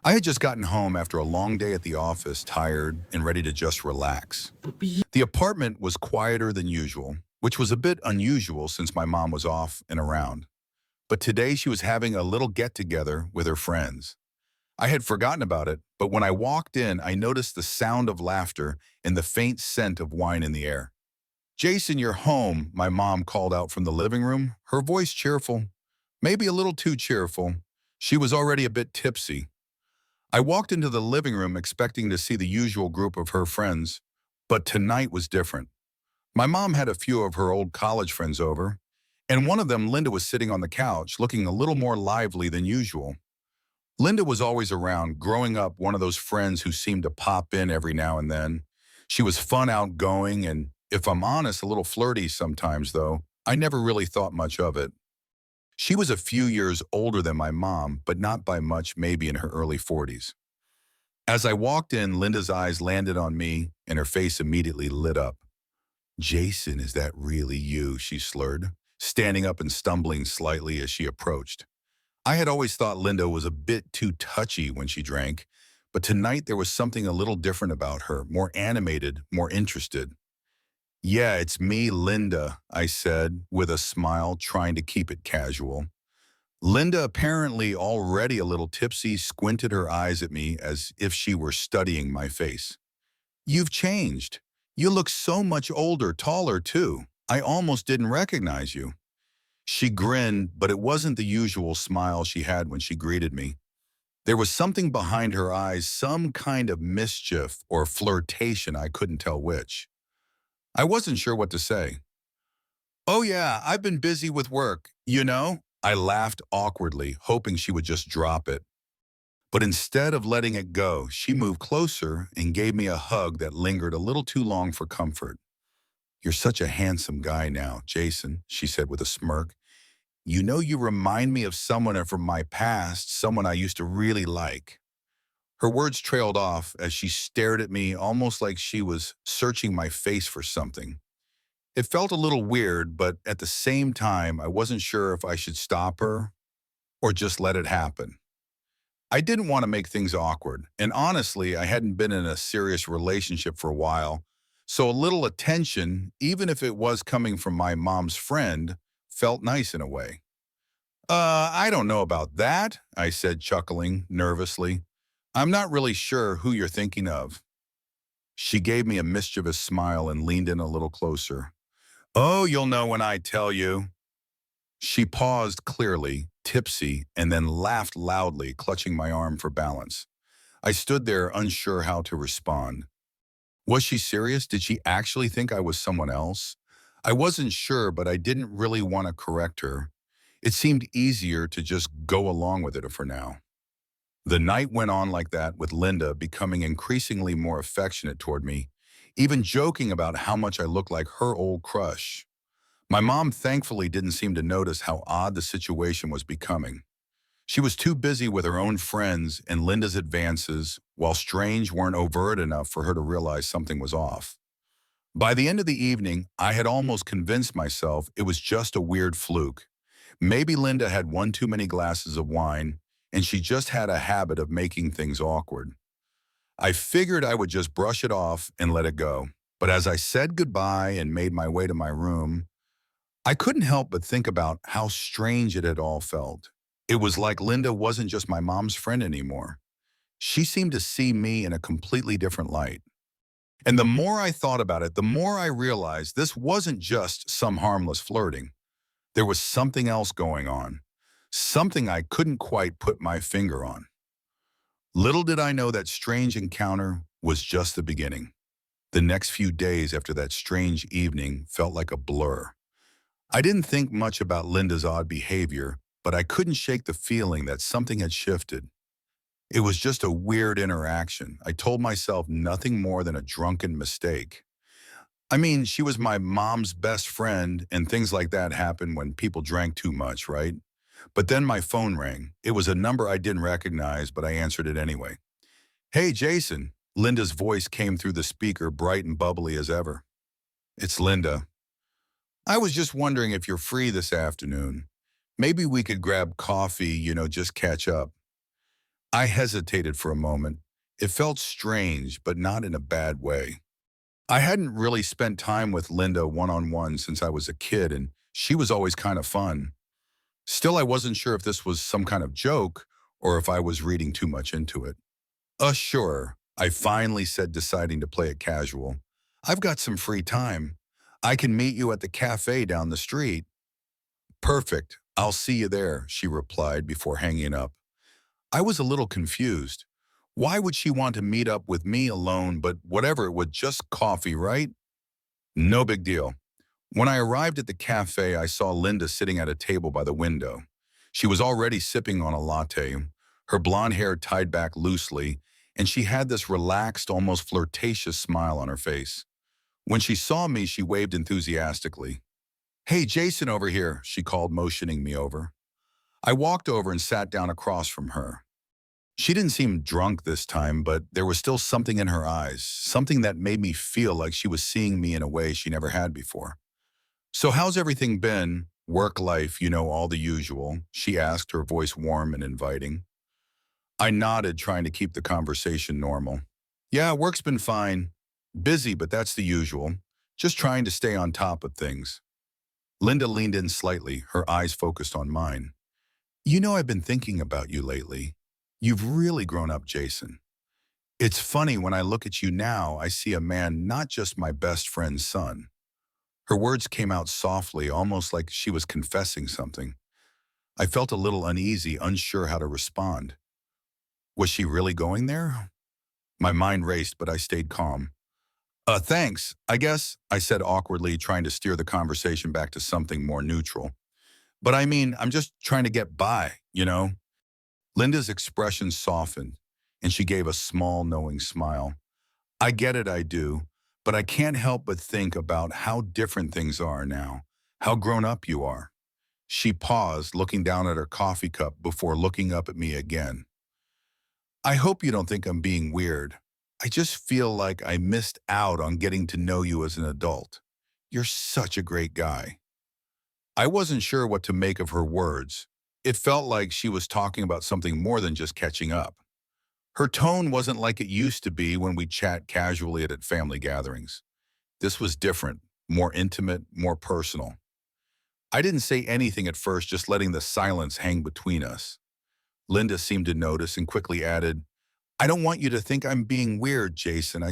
I had just gotten home after a long day at the office, tired and ready to just relax. The apartment was quieter than usual, which was a bit unusual since my mom was off and around. But today she was having a little get-together with her friends. I had forgotten about it, but when I walked in, I noticed the sound of laughter and the faint scent of wine in the air. "Jason, you're home," my mom called out from the living room, her voice cheerful, maybe a little too cheerful. She was already a bit tipsy. I walked into the living room expecting to see the usual group of her friends, but tonight was different. My mom had a few of her old college friends over, and one of them, Linda, was sitting on the couch, looking a little more lively than usual. Linda was always around, growing up one of those friends who seemed to pop in every now and then. She was fun, outgoing, and, if I'm honest, a little flirty sometimes, though. I never really thought much of it. She was a few years older than my mom, but not by much, maybe in her early 40s. As I walked in, Linda's eyes landed on me, and her face immediately lit up. "Jason, is that really you?" she slurred, standing up and stumbling slightly as she approached. I had always thought Linda was a bit too touchy when she drank, but tonight there was something a little different about her, more animated, more interested. "Yeah, it's me, Linda," I said, with a smile, trying to keep it casual. Linda, apparently already a little tipsy, squinted her eyes at me as if she were studying my face. "You've changed. You look so much older, taller too. I almost didn't recognize you." She grinned, but it wasn't the usual smile she had when she greeted me. There was something behind her eyes, some kind of mischief or flirtation, I couldn't tell which. I wasn't sure what to say. "Oh yeah, I've been busy with work, you know?" I laughed awkwardly, hoping she would just drop it. But instead of letting it go, she moved closer and gave me a hug that lingered a little too long for comfort. "You're such a handsome guy now, Jason," she said with a smirk. "You know, you remind me of someone from my past, someone I used to really like." Her words trailed off as she stared at me almost like she was searching my face for something. It felt a little weird, but at the same time, I wasn't sure if I should stop her or just let it happen. I didn't want to make things awkward, and honestly, I hadn't been in a serious relationship for a while, so a little attention, even if it was coming from my mom's friend, felt nice in a way. I don't know about that," I said, chuckling nervously. "I'm not really sure who you're thinking of." She gave me a mischievous smile and leaned in a little closer. "Oh, you'll know when I tell you." She paused clearly, tipsy, and then laughed loudly, clutching my arm for balance. I stood there unsure how to respond. Was she serious? Did she actually think I was someone else? I wasn't sure, but I didn't really want to correct her. It seemed easier to just go along with it for now. The night went on like that, with Linda becoming increasingly more affectionate toward me, even joking about how much I looked like her old crush. My mom thankfully didn't seem to notice how odd the situation was becoming. She was too busy with her own friends and Linda's advances, while strange weren't overt enough for her to realize something was off. By the end of the evening, I had almost convinced myself it was just a weird fluke. Maybe Linda had one too many glasses of wine, and she just had a habit of making things awkward. I figured I would just brush it off and let it go. But as I said goodbye and made my way to my room, I couldn't help but think about how strange it had all felt. It was like Linda wasn't just my mom's friend anymore. She seemed to see me in a completely different light. And the more I thought about it, the more I realized this wasn't just some harmless flirting. There was something else going on, something I couldn't quite put my finger on. Little did I know that strange encounter was just the beginning. The next few days after that strange evening felt like a blur. I didn't think much about Linda's odd behavior, but I couldn't shake the feeling that something had shifted. It was just a weird interaction. I told myself nothing more than a drunken mistake. I mean, she was my mom's best friend, and things like that happen when people drank too much, right? But then my phone rang. It was a number I didn't recognize, but I answered it anyway. "Hey, Jason." Linda's voice came through the speaker, bright and bubbly as ever. "It's Linda. I was just wondering if you're free this afternoon. Maybe we could grab coffee, just catch up." I hesitated for a moment. It felt strange, but not in a bad way. I hadn't really spent time with Linda one-on-one since I was a kid, and she was always kind of fun. Still, I wasn't sure if this was some kind of joke or if I was reading too much into it. Sure, I finally said, deciding to play it casual. I've got some free time. I can meet you at the cafe down the street. Perfect. I'll see you there, she replied before hanging up. I was a little confused. Why would she want to meet up with me alone, but whatever, it was just coffee, right? No big deal. When I arrived at the cafe, I saw Linda sitting at a table by the window. She was already sipping on a latte, her blonde hair tied back loosely, and she had this relaxed, almost flirtatious smile on her face. When she saw me, she waved enthusiastically. Hey, Jason over here, she called, motioning me over. I walked over and sat down across from her. She didn't seem drunk this time, but there was still something in her eyes, something that made me feel like she was seeing me in a way she never had before. So how's everything been? Work life, all the usual, she asked, her voice warm and inviting. I nodded, trying to keep the conversation normal. Yeah, work's been fine. Busy, but that's the usual. Just trying to stay on top of things. Linda leaned in slightly, her eyes focused on mine. I've been thinking about you lately. You've really grown up, Jason. It's funny, when I look at you now, I see a man, not just my best friend's son. Her words came out softly, almost like she was confessing something. I felt a little uneasy, unsure how to respond. Was she really going there? My mind raced, but I stayed calm. Thanks, I guess, I said awkwardly, trying to steer the conversation back to something more neutral. But I mean, I'm just trying to get by. Linda's expression softened, and she gave a small, knowing smile. I get it, I do, but I can't help but think about how different things are now, how grown up you are. She paused, looking down at her coffee cup before looking up at me again. I hope you don't think I'm being weird. I just feel like I missed out on getting to know you as an adult. You're such a great guy. I wasn't sure what to make of her words. It felt like she was talking about something more than just catching up. Her tone wasn't like it used to be when we chat casually at family gatherings. This was different, more intimate, more personal. I didn't say anything at first, just letting the silence hang between us. Linda seemed to notice and quickly added, I don't want you to think I'm being weird, Jason.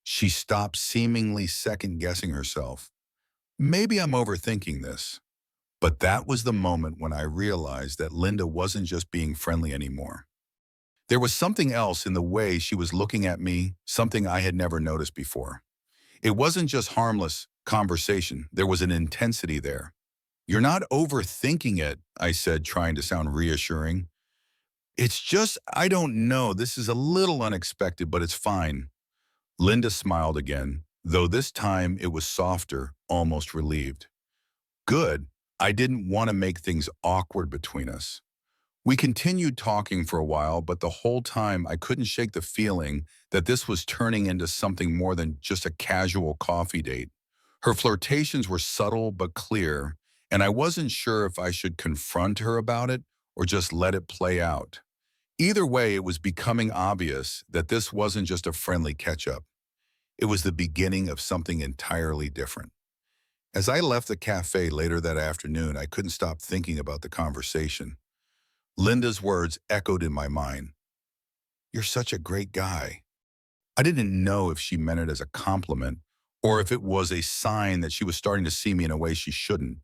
She stopped, seemingly second-guessing herself. Maybe I'm overthinking this. But that was the moment when I realized that Linda wasn't just being friendly anymore. There was something else in the way she was looking at me, something I had never noticed before. It wasn't just harmless conversation. There was an intensity there. You're not overthinking it, I said, trying to sound reassuring. It's just, I don't know, this is a little unexpected, but it's fine. Linda smiled again, though this time it was softer, almost relieved. Good. I didn't want to make things awkward between us. We continued talking for a while, but the whole time I couldn't shake the feeling that this was turning into something more than just a casual coffee date. Her flirtations were subtle but clear, and I wasn't sure if I should confront her about it or just let it play out. Either way, it was becoming obvious that this wasn't just a friendly catch-up. It was the beginning of something entirely different. As I left the cafe later that afternoon, I couldn't stop thinking about the conversation. Linda's words echoed in my mind. You're such a great guy. I didn't know if she meant it as a compliment or if it was a sign that she was starting to see me in a way she shouldn't.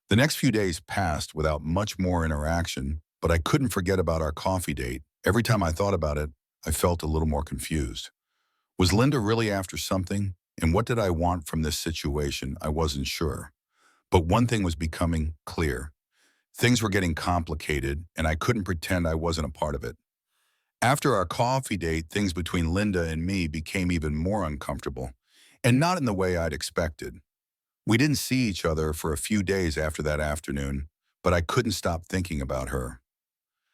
The next few days passed without much more interaction, but I couldn't forget about our coffee date. Every time I thought about it, I felt a little more confused. Was Linda really after something? And what did I want from this situation? I wasn't sure. But one thing was becoming clear. Things were getting complicated, and I couldn't pretend I wasn't a part of it. After our coffee date, things between Linda and me became even more uncomfortable, and not in the way I'd expected. We didn't see each other for a few days after that afternoon, but I couldn't stop thinking about her.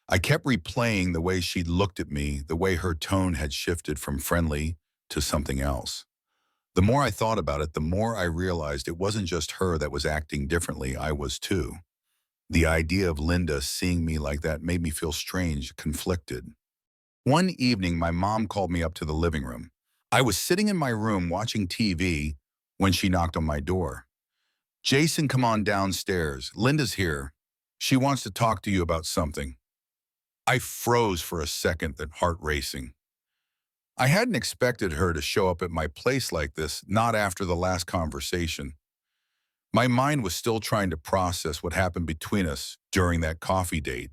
I kept replaying the way she'd looked at me, the way her tone had shifted from friendly to something else. The more I thought about it, the more I realized it wasn't just her that was acting differently, I was too. The idea of Linda seeing me like that made me feel strange, conflicted. One evening, my mom called me up to the living room. I was sitting in my room watching TV when she knocked on my door. Jason, come on downstairs. Linda's here. She wants to talk to you about something. I froze for a second, that heart racing. I hadn't expected her to show up at my place like this, not after the last conversation. My mind was still trying to process what happened between us during that coffee date.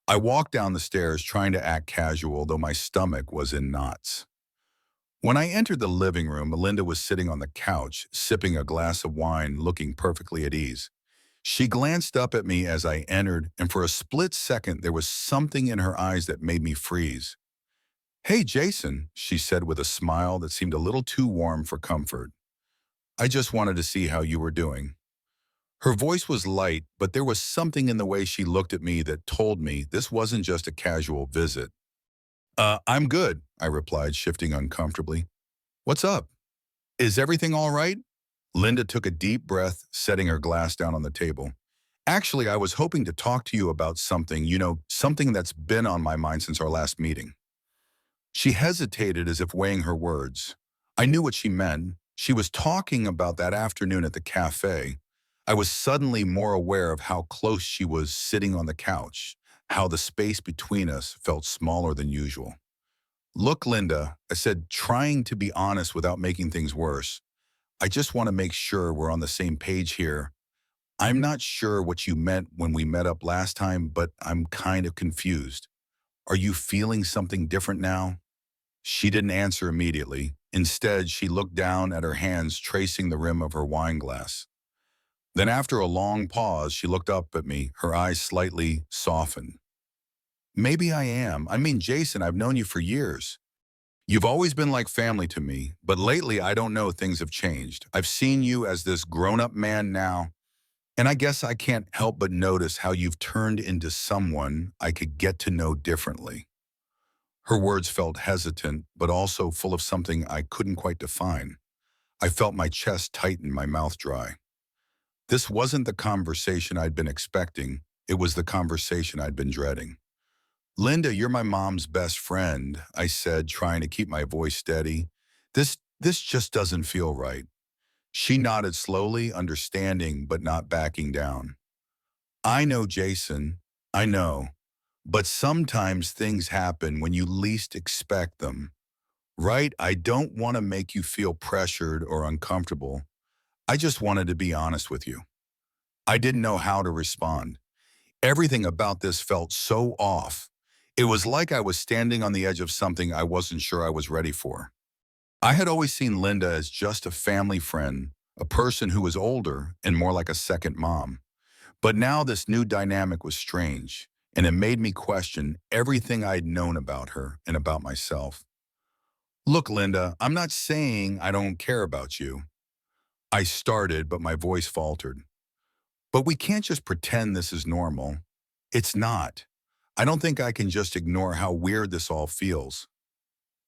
I walked down the stairs trying to act casual, though my stomach was in knots. When I entered the living room, Melinda was sitting on the couch, sipping a glass of wine, looking perfectly at ease. She glanced up at me as I entered, and for a split second, there was something in her eyes that made me freeze. "Hey, Jason," she said with a smile that seemed a little too warm for comfort. "I just wanted to see how you were doing." Her voice was light, but there was something in the way she looked at me that told me this wasn't just a casual visit. I'm good," I replied, shifting uncomfortably. "What's up? Is everything all right?" Linda took a deep breath, setting her glass down on the table. "Actually, I was hoping to talk to you about something, something that's been on my mind since our last meeting." She hesitated as if weighing her words. I knew what she meant. She was talking about that afternoon at the cafe. I was suddenly more aware of how close she was sitting on the couch, how the space between us felt smaller than usual. "Look, Linda," I said, trying to be honest without making things worse. "I just want to make sure we're on the same page here. I'm not sure what you meant when we met up last time, but I'm kind of confused. Are you feeling something different now?" She didn't answer immediately. Instead, she looked down at her hands tracing the rim of her wine glass. Then after a long pause, she looked up at me, her eyes slightly softened. "Maybe I am. I mean, Jason, I've known you for years. You've always been like family to me, but lately I don't know, things have changed. I've seen you as this grown-up man now, and I guess I can't help but notice how you've turned into someone I could get to know differently." Her words felt hesitant, but also full of something I couldn't quite define. I felt my chest tighten, my mouth dry. This wasn't the conversation I'd been expecting. It was the conversation I'd been dreading. "Linda, you're my mom's best friend," I said, trying to keep my voice steady. This just doesn't feel right." She nodded slowly, understanding but not backing down. "I know, Jason. I know. But sometimes things happen when you least expect them. Right? I don't want to make you feel pressured or uncomfortable. I just wanted to be honest with you." I didn't know how to respond. Everything about this felt so off. It was like I was standing on the edge of something I wasn't sure I was ready for. I had always seen Linda as just a family friend, a person who was older and more like a second mom. But now this new dynamic was strange, and it made me question everything I'd known about her and about myself. "Look, Linda, I'm not saying I don't care about you." I started, but my voice faltered. "But we can't just pretend this is normal. It's not. I don't think I can just ignore how weird this all feels."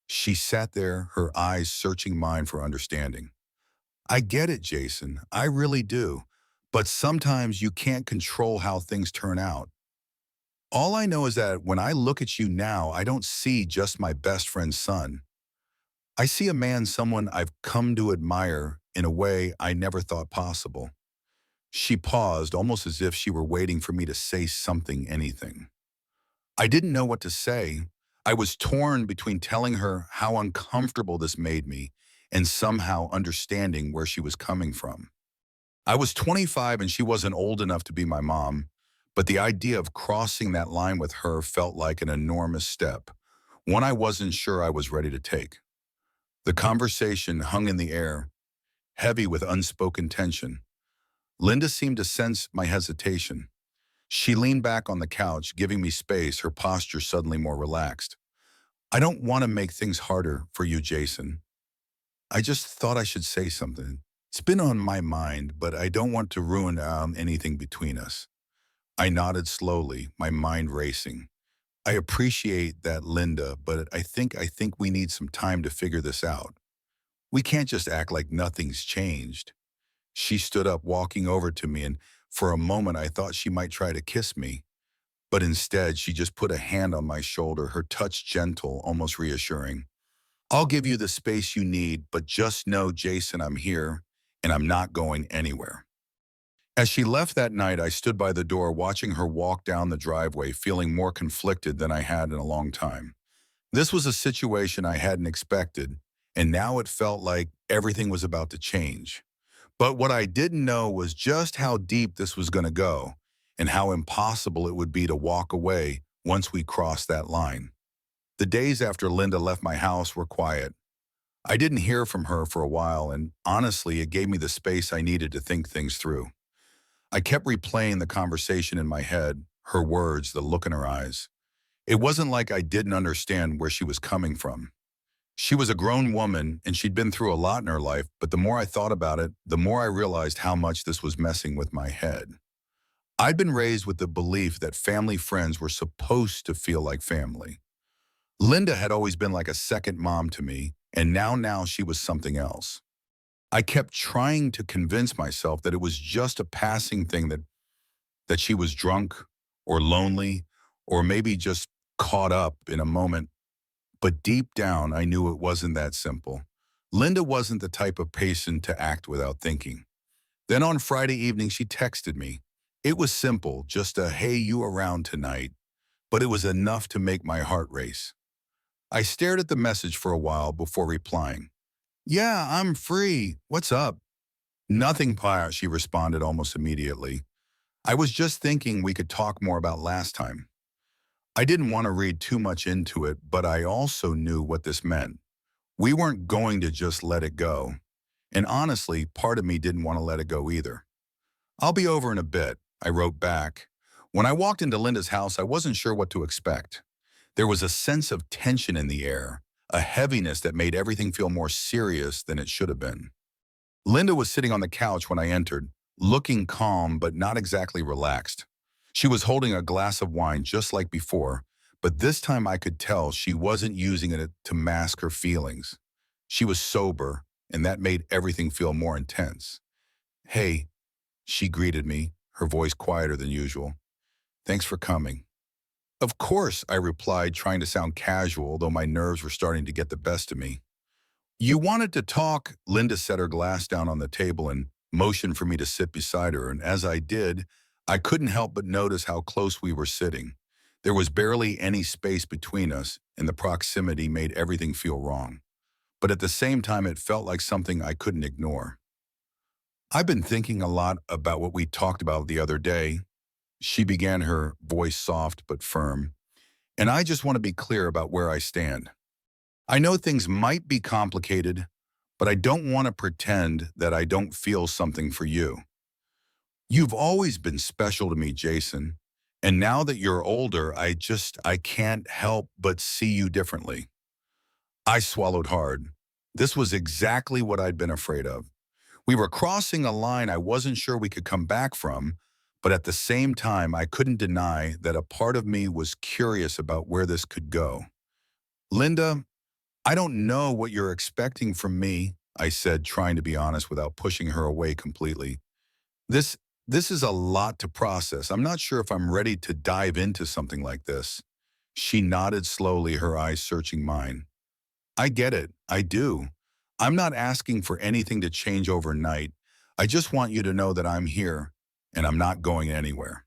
She sat there, her eyes searching mine for understanding. "I get it, Jason. I really do. But sometimes you can't control how things turn out. All I know is that when I look at you now, I don't see just my best friend's son. I see a man, someone I've come to admire in a way I never thought possible." She paused, almost as if she were waiting for me to say something, anything. I didn't know what to say. I was torn between telling her how uncomfortable this made me and somehow understanding where she was coming from. I was 25 and she wasn't old enough to be my mom, but the idea of crossing that line with her felt like an enormous step, one I wasn't sure I was ready to take. The conversation hung in the air, heavy with unspoken tension. Linda seemed to sense my hesitation. She leaned back on the couch, giving me space, her posture suddenly more relaxed. "I don't want to make things harder for you, Jason. I just thought I should say something. It's been on my mind, but I don't want to ruin anything between us." I nodded slowly, my mind racing. "I appreciate that, Linda, but I think we need some time to figure this out. We can't just act like nothing's changed." She stood up, walking over to me, and For a moment, I thought she might try to kiss me, but instead, she just put a hand on my shoulder, her touch gentle, almost reassuring. I'll give you the space you need, but just know, Jason, I'm here, and I'm not going anywhere. As she left that night, I stood by the door watching her walk down the driveway, feeling more conflicted than I had in a long time. This was a situation I hadn't expected, and now it felt like everything was about to change. But what I didn't know was just how deep this was going to go and how impossible it would be to walk away once we crossed that line. The days after Linda left my house were quiet. I didn't hear from her for a while, and honestly, it gave me the space I needed to think things through. I kept replaying the conversation in my head, her words, the look in her eyes. It wasn't like I didn't understand where she was coming from. She was a grown woman and she'd been through a lot in her life, but the more I thought about it, the more I realized how much this was messing with my head. I'd been raised with the belief that family friends were supposed to feel like family. Linda had always been like a second mom to me, and now she was something else. I kept trying to convince myself that it was just a passing thing, that she was drunk or lonely or maybe just caught up in a moment. But deep down, I knew it wasn't that simple. Linda wasn't the type of person to act without thinking. Then on Friday evening, she texted me. It was simple, just a "hey, you around tonight?" But it was enough to make my heart race. I stared at the message for a while before replying. "Yeah, I'm free. What's up?" "Nothing, Pa," she responded almost immediately. "I was just thinking we could talk more about last time." I didn't want to read too much into it, but I also knew what this meant. We weren't going to just let it go. And honestly, part of me didn't want to let it go either. "I'll be over in a bit," I wrote back. When I walked into Linda's house, I wasn't sure what to expect. There was a sense of tension in the air, a heaviness that made everything feel more serious than it should have been. Linda was sitting on the couch when I entered, looking calm but not exactly relaxed. She was holding a glass of wine just like before, but this time I could tell she wasn't using it to mask her feelings. She was sober, and that made everything feel more intense. "Hey," she greeted me, her voice quieter than usual. "Thanks for coming." "Of course," I replied, trying to sound casual, though my nerves were starting to get the best of me. "You wanted to talk," Linda set her glass down on the table and motioned for me to sit beside her, and as I did, I couldn't help but notice how close we were sitting. There was barely any space between us, and the proximity made everything feel wrong. But at the same time, it felt like something I couldn't ignore. "I've been thinking a lot about what we talked about the other day." She began, her voice soft but firm. "And I just want to be clear about where I stand. I know things might be complicated, but I don't want to pretend that I don't feel something for you. You've always been special to me, Jason. And now that you're older, I can't help but see you differently." I swallowed hard. This was exactly what I'd been afraid of. We were crossing a line I wasn't sure we could come back from, but at the same time, I couldn't deny that a part of me was curious about where this could go. "Linda, I don't know what you're expecting from me," I said, trying to be honest without pushing her away completely. This this is a lot to process. I'm not sure if I'm ready to dive into something like this." She nodded slowly, her eyes searching mine. "I get it. I do. I'm not asking for anything to change overnight. I just want you to know that I'm here, and I'm not going anywhere.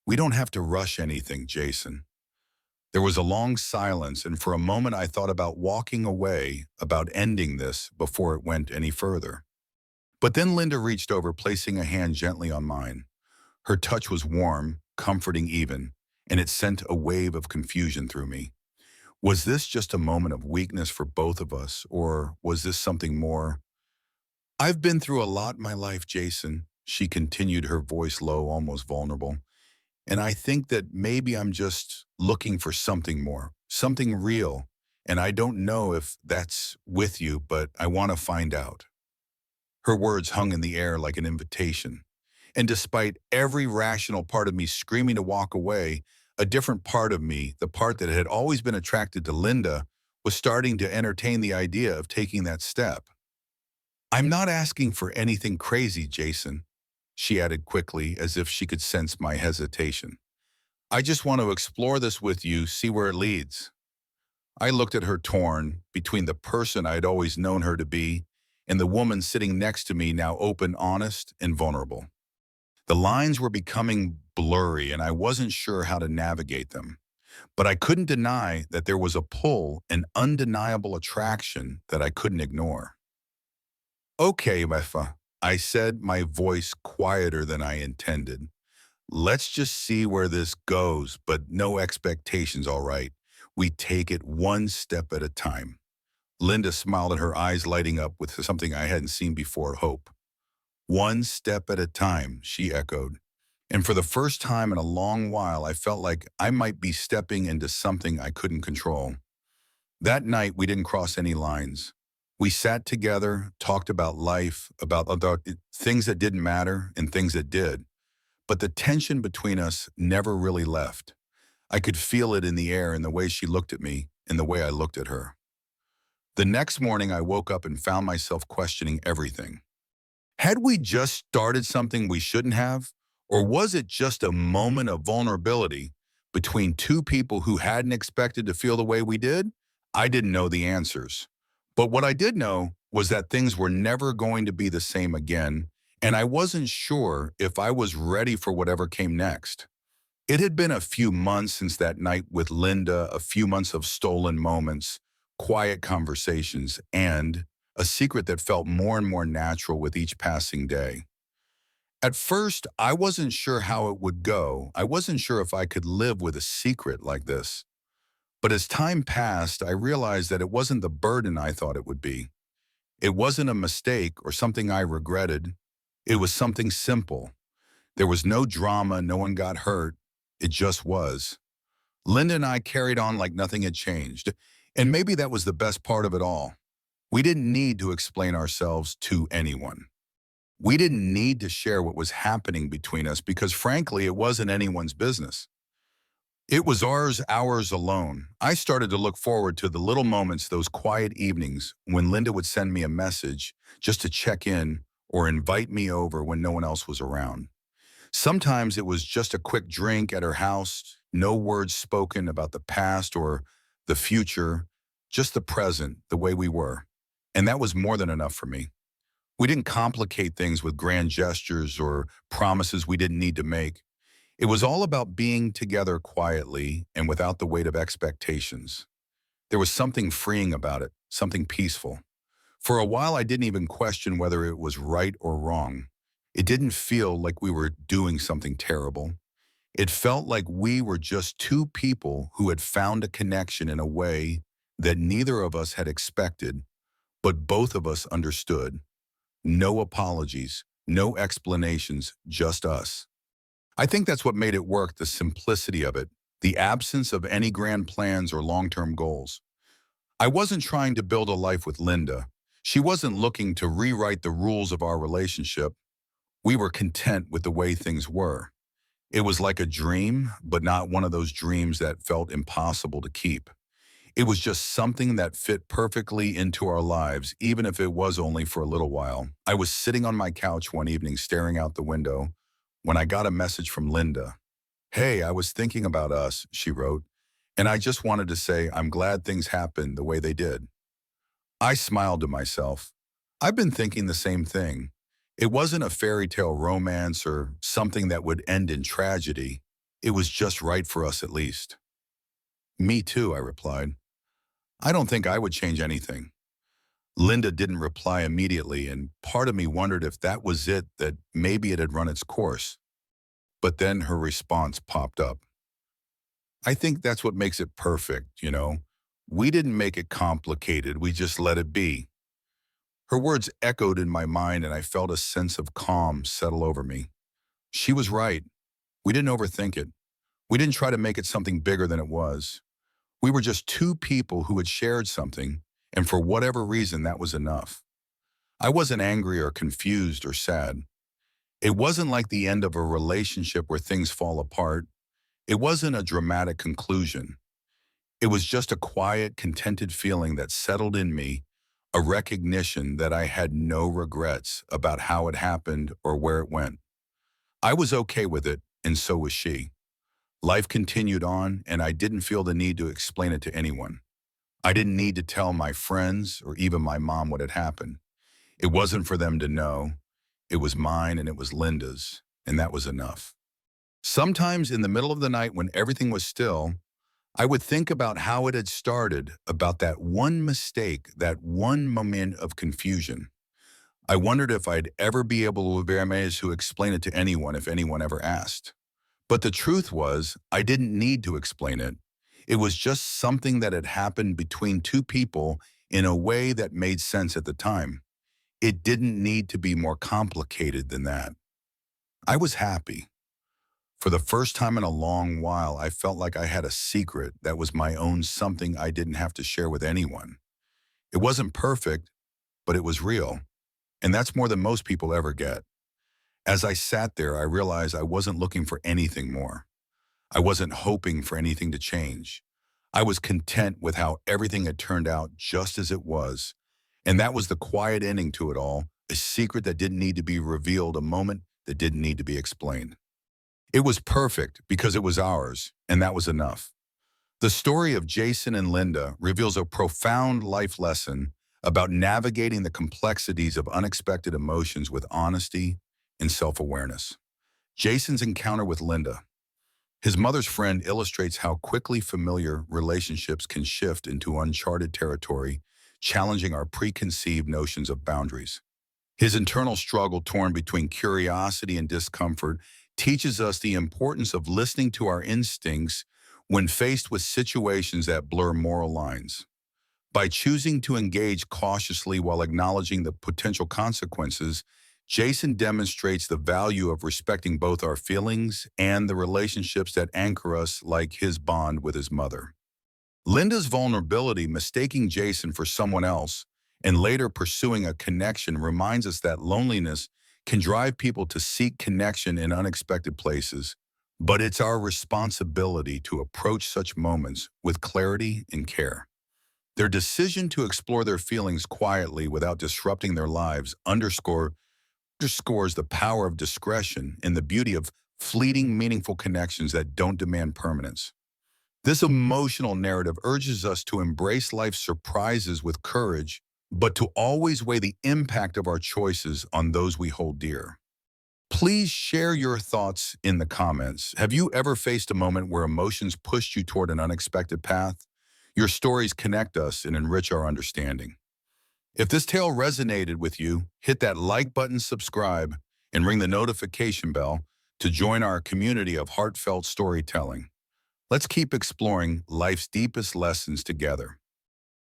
We don't have to rush anything, Jason." There was a long silence, and for a moment I thought about walking away, about ending this before it went any further. But then Linda reached over, placing a hand gently on mine. Her touch was warm, comforting even, and it sent a wave of confusion through me. Was this just a moment of weakness for both of us, or was this something more? "I've been through a lot in my life, Jason," she continued, her voice low, almost vulnerable. "And I think that maybe I'm just looking for something more, something real. And I don't know if that's with you, but I want to find out." Her words hung in the air like an invitation. And despite every rational part of me screaming to walk away, a different part of me, the part that had always been attracted to Linda, was starting to entertain the idea of taking that step. "I'm not asking for anything crazy, Jason," she added quickly, as if she could sense my hesitation. I just want to explore this with you, see where it leads. I looked at her torn between the person I'd always known her to be and the woman sitting next to me, now open, honest, and vulnerable. The lines were becoming blurry and I wasn't sure how to navigate them. But I couldn't deny that there was a pull, an undeniable attraction that I couldn't ignore. Okay, Mefa, I said, my voice quieter than I intended. Let's just see where this goes, but no expectations, all right? We take it one step at a time. Linda smiled at her eyes lighting up with something I hadn't seen before, hope. One step at a time, she echoed. And for the first time in a long while, I felt like I might be stepping into something I couldn't control. That night, we didn't cross any lines. We sat together, talked about life, about things that didn't matter and things that did. But the tension between us never really left. I could feel it in the air in the way she looked at me and the way I looked at her. The next morning, I woke up and found myself questioning everything. Had we just started something we shouldn't have? Or was it just a moment of vulnerability between two people who hadn't expected to feel the way we did? I didn't know the answers. But what I did know was that things were never going to be the same again, and I wasn't sure if I was ready for whatever came next. It had been a few months since that night with Linda, a few months of stolen moments, quiet conversations, and a secret that felt more and more natural with each passing day. At first, I wasn't sure how it would go. I wasn't sure if I could live with a secret like this. But as time passed, I realized that it wasn't the burden I thought it would be. It wasn't a mistake or something I regretted. It was something simple. There was no drama, no one got hurt. It just was. Linda and I carried on like nothing had changed. And maybe that was the best part of it all. We didn't need to explain ourselves to anyone. We didn't need to share what was happening between us because frankly, it wasn't anyone's business. It was ours alone. I started to look forward to the little moments, those quiet evenings when Linda would send me a message just to check in or invite me over when no one else was around. Sometimes it was just a quick drink at her house, no words spoken about the past or the future, just the present, the way we were. And that was more than enough for me. We didn't complicate things with grand gestures or promises we didn't need to make. It was all about being together quietly and without the weight of expectations. There was something freeing about it, something peaceful. For a while, I didn't even question whether it was right or wrong. It didn't feel like we were doing something terrible. It felt like we were just two people who had found a connection in a way that neither of us had expected, but both of us understood. No apologies, no explanations, just us. I think that's what made it work, the simplicity of it, the absence of any grand plans or long-term goals. I wasn't trying to build a life with Linda. She wasn't looking to rewrite the rules of our relationship. We were content with the way things were. It was like a dream, but not one of those dreams that felt impossible to keep. It was just something that fit perfectly into our lives, even if it was only for a little while. I was sitting on my couch one evening staring out the window when I got a message from Linda. "Hey, I was thinking about us," she wrote, "and I just wanted to say I'm glad things happened the way they did." I smiled to myself. I've been thinking the same thing. It wasn't a fairy tale romance or something that would end in tragedy. It was just right for us at least. "Me too," I replied. "I don't think I would change anything." Linda didn't reply immediately, and part of me wondered if that was it, that maybe it had run its course. But then her response popped up. "I think that's what makes it perfect, you know. We didn't make it complicated, we just let it be." Her words echoed in my mind, and I felt a sense of calm settle over me. She was right. We didn't overthink it. We didn't try to make it something bigger than it was. We were just two people who had shared something, and for whatever reason, that was enough. I wasn't angry or confused or sad. It wasn't like the end of a relationship where things fall apart. It wasn't a dramatic conclusion. It was just a quiet, contented feeling that settled in me, a recognition that I had no regrets about how it happened or where it went. I was okay with it, and so was she. Life continued on, and I didn't feel the need to explain it to anyone. I didn't need to tell my friends or even my mom what had happened. It wasn't for them to know. It was mine and it was Linda's, and that was enough. Sometimes in the middle of the night when everything was still, I would think about how it had started, about that one mistake, that one moment of confusion. I wondered if I'd ever be able to manage to explain it to anyone if anyone ever asked. But the truth was, I didn't need to explain it. It was just something that had happened between two people in a way that made sense at the time. It didn't need to be more complicated than that. I was happy. For the first time in a long while, I felt like I had a secret that was my own, something I didn't have to share with anyone. It wasn't perfect, but it was real. And that's more than most people ever get. As I sat there, I realized I wasn't looking for anything more. I wasn't hoping for anything to change. I was content with how everything had turned out just as it was. And that was the quiet ending to it all, a secret that didn't need to be revealed, a moment that didn't need to be explained. It was perfect because it was ours, and that was enough. The story of Jason and Linda reveals a profound life lesson about navigating the complexities of unexpected emotions with honesty and self-awareness. Jason's encounter with Linda, his mother's friend, illustrates how quickly familiar relationships can shift into uncharted territory, challenging our preconceived notions of boundaries. His internal struggle, torn between curiosity and discomfort, teaches us the importance of listening to our instincts when faced with situations that blur moral lines. By choosing to engage cautiously while acknowledging the potential consequences, Jason demonstrates the value of respecting both our feelings and the relationships that anchor us, like his bond with his mother. Linda's vulnerability, mistaking Jason for someone else and later pursuing a connection, reminds us that loneliness can drive people to seek connection in unexpected places, but it's our responsibility to approach such moments with clarity and care. Their decision to explore their feelings quietly without disrupting their lives underscores the power of discretion and the beauty of fleeting, meaningful connections that don't demand permanence. This emotional narrative urges us to embrace life's surprises with courage, but to always weigh the impact of our choices on those we hold dear. Please share your thoughts in the comments. Have you ever faced a moment where emotions pushed you toward an unexpected path? Your stories connect us and enrich our understanding. If this tale resonated with you, hit that like button, subscribe, and ring the notification bell to join our community of heartfelt storytelling. Let's keep exploring life's deepest lessons together.